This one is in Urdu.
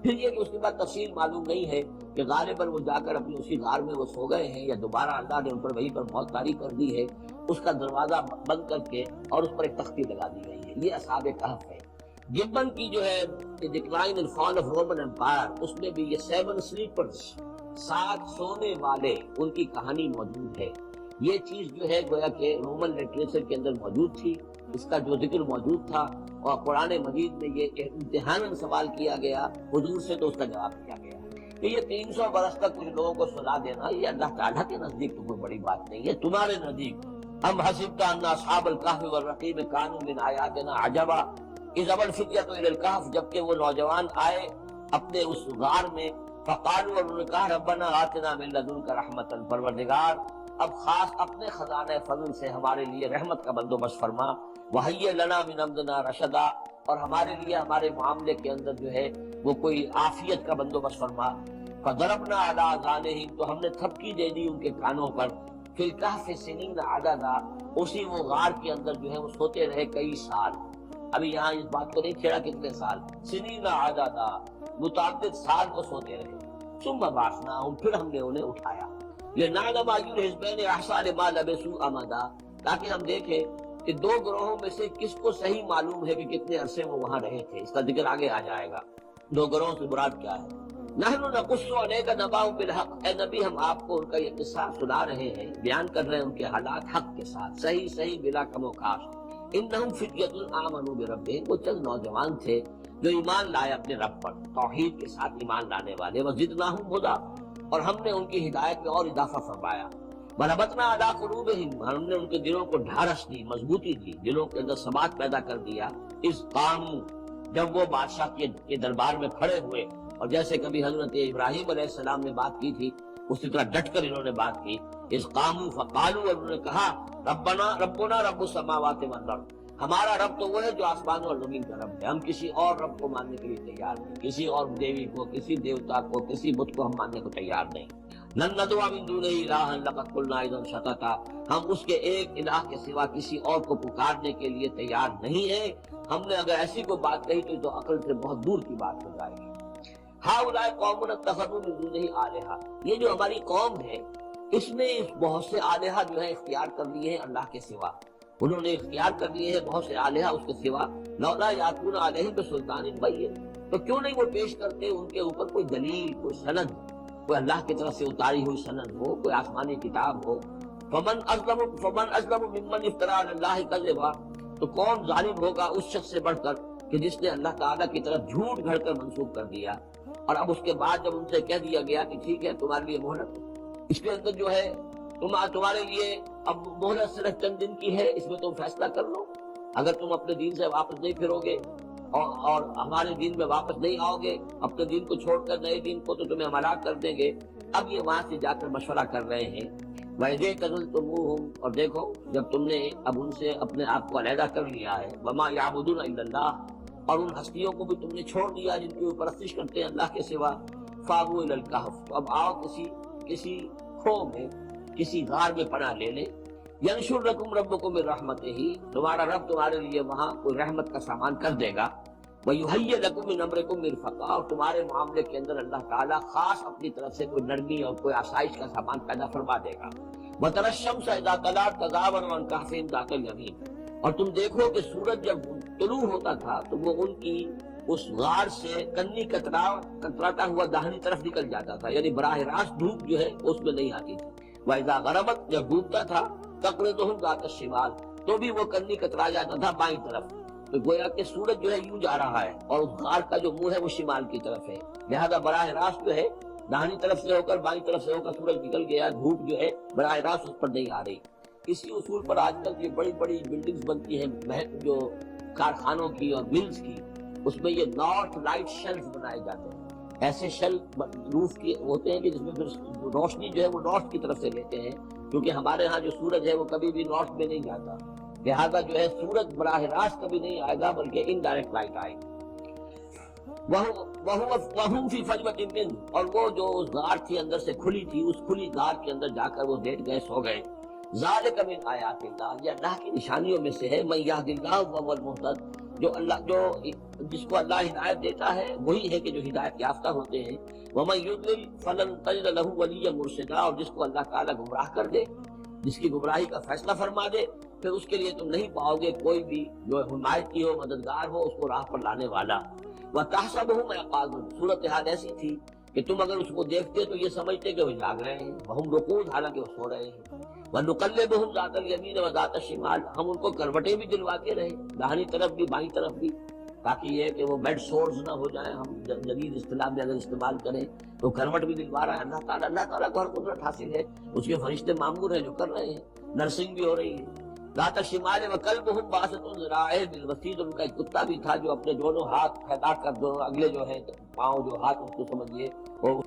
پھر یہ کہ اس کے بعد تفصیل معلوم نہیں ہے کہ غالباً وہ جا کر اپنی اسی غار میں وہ سو گئے ہیں یا دوبارہ اللہ نے ان پر وہیں پر موت طاری کر دی ہے، اس کا دروازہ بند کر کے اور اس پر ایک تختی لگا دی گئی ہے۔ یہ اصحاب کہف ہے۔ گبن کی جو ہے decline and fall of Roman Empire, اس میں بھی یہ 7 سلیپرز، 7 سونے والے، ان کی کہانی موجود ہے۔ یہ چیز جو ہے گویا کہ رومن لٹریچر کے اندر موجود تھی، اس کا جو ذکر موجود تھا، اور قرآن مجید میں یہ امتحاناً سوال کیا گیا حضور سے، تو اس کا جواب دیا گیا کہ یہ 300 برس تک کچھ لوگوں کو سلا دینا یہ اللہ تعالیٰ کے نزدیک تو کوئی بڑی بات نہیں ہے، تمہارے نزدیک ہم حسبت ان اصحاب الکہف والرقیم کانوا من آیاتنا عجبا اذ ابى الفتية الى الكهف، جبکہ وہ نوجوان آئے اپنے اس غار میں، فقالوا، اور انہوں نے کہا ربنا آتنا من لدنک رحمتا، پروردگار اب خاص اپنے خزانہ فضل سے ہمارے لیے رحمت کا بندوبست فرما، وہیّ لنا من امرنا رشدا، اور ہمارے لیے ہمارے معاملے کے اندر جو ہے وہ کوئی عافیت کا بندوبست فرما، فضربنا علی آذانہم، تو ہم نے تھپکی دے دی ان کے کانوں پر، فی الکہف سنین عددا، اسی وہ غار کے اندر جو ہے وہ سوتے رہے کئی سال۔ ابھی یہاں اس بات کو نہیں چھیڑا کتنے سال، سنین عددا، متعدد سال کو سوتے رہے، ثم بعثناہم، پھر ہم نے انہیں اٹھایا، لنعلم ای الحزبین احصیٰ لما لبثوا امدا، تاکہ ہم دیکھیں کہ 2 گروہوں میں سے کس کو صحیح معلوم ہے کہ کتنے عرصے وہ وہاں رہے تھے۔ اس کا ذکر آگے آ جائے گا 2 گروہوں سے مراد کیا ہے۔ نحن نقص علیک نبأہم بالحق، اے نبی ہم آپ کو ان کا یہ قصہ سنا رہے ہیں، بیان کر رہے ہیں ان کے حالات حق کے ساتھ، صحیح بلا کم و کاش۔ انہم فٹیۃ آمنوا بربہم، وہ چند نوجوان تھے جو ایمان لائے اپنے رب پر، توحید کے ساتھ ایمان لانے والے، وزدناہم ہدی، اور ہم نے ان کی ہدایت میں اور اضافہ فرمایا، وربطنا علی قلوبہم، ہم نے ان کے دلوں کو ڈھارس دی، مضبوطی دی، دلوں کے اندر ثبات پیدا کر دیا، اذ قاموا، جب وہ بادشاہ کے دربار میں کھڑے ہوئے، اور جیسے کبھی حضرت ابراہیم علیہ السلام نے بات کی تھی اسی طرح ڈٹ کر انہوں نے بات کی، اذ قاموا فقالوا، اور انہوں نے کہا ربنا رب السماوات والارض، ہمارا رب تو وہ ہے جو آسمان اور زمین کا رب ہے، ہم کسی اور رب کو ماننے کے لیے تیار نہیں، کسی اور دیوی کو، کسی دیوتا کو، کسی بت کو ہم ماننے کو تیار نہیں۔ لن ندعو من دونہ الہا لقد قلنا اذا شططا، ہم اس کے ایک الہ کے سوا کسی اور کو پکارنے کے لیے تیار نہیں ہیں، ہم نے اگر ایسی کوئی بات کہی تو عقل سے بہت دور کی بات ہو جائے گی۔ ہؤلاء قوم اتخذوا من دونہ آلہہ، یہ جو ہماری قوم ہے اس نے بہت سے آلہہ جو ہے اختیار کر لیے ہیں اللہ کے سوا، انہوں نے اختیار کر لیے ہیں بہت سے آلہہ اس کے سوا، لولا یاتون علیہم بسلطان بین، تو کیوں نہیں وہ پیش کرتے ان کے اوپر کوئی دلیل، کوئی سند، کوئی اللہ کی طرف سے اتاری ہوئی سند ہو، کوئی آسمانی کتاب ہو۔ فمن اظلم ممن افترى علی اللہ کذبا، تو کون ظالم ہوگا اس شخص سے بڑھ کر کہ جس نے اللہ تعالیٰ کی طرف جھوٹ گھڑ کر منسوب کر دیا، اور اب اس کے بعد جب ان سے کہہ دیا گیا کہ ٹھیک ہے تمہارے لیے مہلت، اس کے اندر جو ہے تمہارے لیے اب مہلت صرف چند دن کی ہے، اس میں تم فیصلہ کر لو، اگر تم اپنے دین سے واپس نہیں پھرو گے اور ہمارے دین میں واپس نہیں آؤ گے، اپنے دین کو چھوڑ کر نئے دین کو، تو تمہیں ہم ہلاک کر دیں گے۔ اب یہ وہاں سے جا کر مشورہ کر رہے ہیں، وَإِذْ اعْتَزَلْتُمُوهُمْ، اور دیکھو جب تم نے اب ان سے اپنے آپ کو علیحدہ کر لیا ہے، وَمَا يَعْبُدُونَ إِلَّا اللَّهَ، اور ان ہستیوں کو بھی تم نے چھوڑ دیا جن کی پرستش کرتے ہیں اللہ کے سوا، فَآوُوا إِلَى الْكَهْفِ، تو اب آؤ کسی کھو میں، کسی غار میں پناہ لے لے، يَنشُرْ لَكُمْ رَبُّكُم مِّن رَحْمَتِهِ، تمہارا رب تمہارے لیے وہاں کوئی رحمت کا سامان کر دے گا، وَيُهَيِّئْ لَكُم مِّنْ أَمْرِكُم مِّرْفَقًا، اور تمہارے معاملے کے اندر اللہ تعالیٰ خاص اپنی طرف سے کوئی نرمی اور کوئی آسائش کا سامان پیدا فرما دے گا۔ وَتَرَى الشَّمْسَ إِذَا طَلَعَتْ تَزَاوَرُ عَنْ كَهْفِهِمْ ذَاتَ الْيَمِينِ، اور تم دیکھو کہ سورج جب طلوع ہوتا تھا تو وہ ان کی اس غار سے کنی کتراتا ہوا داہنی طرف نکل جاتا تھا، یعنی براہ راست دھوپ جو ہے اس میں نہیں آتی تھی۔ وَإِذَا غَرَبَتْ، جب ڈوبتا تھا، تَقْرِضُهُمْ ذَاتَ الشِّمَالِ، تو بھی وہ کنی کترا جاتا تھا بائیں طرف، تو گویا کہ سورج جو ہے یوں جا رہا ہے اور اس غار کا جو منہ ہے وہ شمال کی طرف ہے، لہذا براہ راست جو ہے داہنی طرف سے ہو کر بائیں طرف سے ہو کر سورج نکل گیا، دھوپ جو ہے براہ راست اس پر نہیں آ رہی۔ اسی اصول پر آج کل یہ بڑی بڑی بلڈنگز بنتی ہیں جو کارخانوں کی اور ملز کی، اس میں یہ نارتھ لائٹ شیلف بنائے جاتے ہیں، ایسے شیل روف کے ہوتے ہیں کہ جس میں پھر روشنی جو ہے وہ نارتھ کی طرف سے لیتے ہیں، کیونکہ ہمارے ہاں جو سورج ہے وہ کبھی بھی نارتھ میں نہیں جاتا، لہذا جو ہے سورج براہ راست کبھی نہیں آئے گا بلکہ انڈائریکٹ لائٹ آئے گی۔ وَهُمْ فِي فَجْوَةٍ مِّنْهُ، اور وہ جو اس غار تھی اندر سے کھلی تھی، اس کھلی غار کے اندر جا کر وہ لیٹ گئے، سو گئے۔ ذَلِكَ مِنْ آیَاتِ اللَّهِ، یہ اللہ کی نشانیوں میں سے ہے، مَن يَهْدِ اللَّهُ فَهُوَ الْمُهْتَدِ، جو جس کو اللہ ہدایت دیتا ہے وہی ہے کہ جو ہدایت یافتہ ہوتے ہیں. وَمَن يُضْلِلْ فَلَن تَجِدَ لَهُ وَلِيًّا مُرْشِدًا، اور جس کو اللہ تعالیٰ گمراہ کر دے، جس کی گمراہی کا فیصلہ فرما دے، پھر اس کے لیے تم نہیں پاؤ گے کوئی بھی جو حمایتی ہو، مددگار ہو، اس کو راہ پر لانے والا. وَتَحْسَبُهُمْ أَيْقَاظًا، صورتحال ایسی تھی کہ تم اگر اس کو دیکھتے تو یہ سمجھتے کہ وہ جاگ رہے ہیں، وَهُمْ رُقُودٌ، حالانکہ وہ سو رہے ہیں. وَنُقَلِّبُهُمْ ذَاتَ الْيَمِينِ وَذَاتَ الشِّمَالِ، ہم ان کو کروٹیں بھی دلواتے رہے، داہنی طرف بھی بائیں طرف بھی، تاکہ یہ کہ وہ بیڈ سورز نہ ہو جائیں. ہم جدید اصطلاح میں اگر استعمال کریں تو کروٹ بھی دلوا رہا ہے اللہ تعالیٰ. اللہ تعالیٰ کو ہر قدرت حاصل ہے، اس کے فرشتے معمور ہیں جو کر رہے ہیں، نرسنگ بھی ہو رہی ہے. ذات الشمال وکلبہم باسط ذراعیہ بالوسیط، ان کا ایک کتا بھی تھا جو اپنے دونوں ہاتھ پھیلا کر، دونوں اگلے جو ہے پاؤں جو ہاتھ اس کو سمجھیے وہ